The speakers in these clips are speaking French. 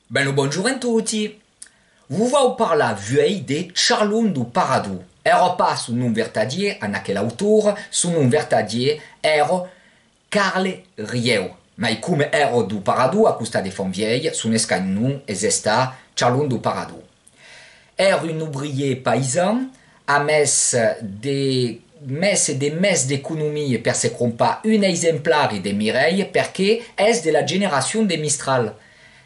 Bene, buongiorno a tutti. Vou parlar vuei de Charlon do Paradou. Era pas su nom vertadier an aquel autor, su nom vertadier era Carle Rieu. Ma come era do Paradou a custa de fon vieille, son escan nom esesta Charlon do Paradou. Era un ouvrier paysan, a mes de mes d'economie per se crompa un exemplar de Mireille perché es de la generazione de Mistral.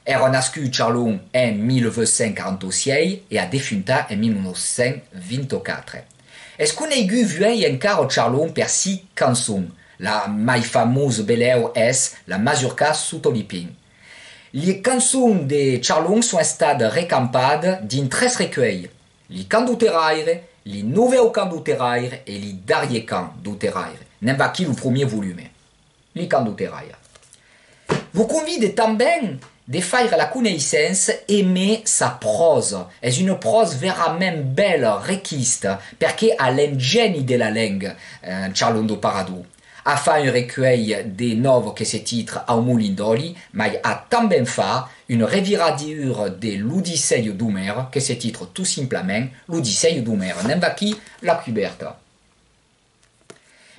Era nascut Charlon en 1946 e a defunta en 1924. Es coneigu vuei encara Charlon per si cançon. La mai famosa beleu es La Mazurca sotto l'Ipin. Les cançons de Charlon sont stades recampades din tres recueils. Li cant d'Uteraire, li noveu cant d'Uteraire e li darrier cant d'Uteraire. Nem va qui le premier volume. Li cant d'Uteraire. Vous convide também de faire la connaissance aimer sa prose. Es une prose verament belle, requista, perché ha l'ingeni de la langue, Charlon do Paradou. A fa un recueil de novo que se titre Au Moulin d'Oli, mais a também fa une revirature de l'Odyssée d'Homère que se titre tout simplement l'Odyssée d'Homère. Nem va qui la couberta.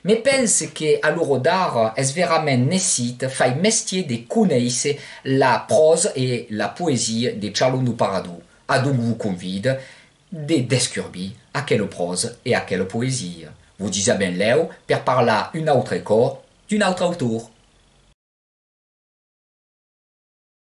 Me pense que a l'oro d'art es verament necit fai mestier de conèisser la prose et la poésie de Charlon do Paradou. A donc vous convide de descurbi à quelle prose et à quelle poésie. Vous disez ben leu per parlar un autre cor d'un autre autor.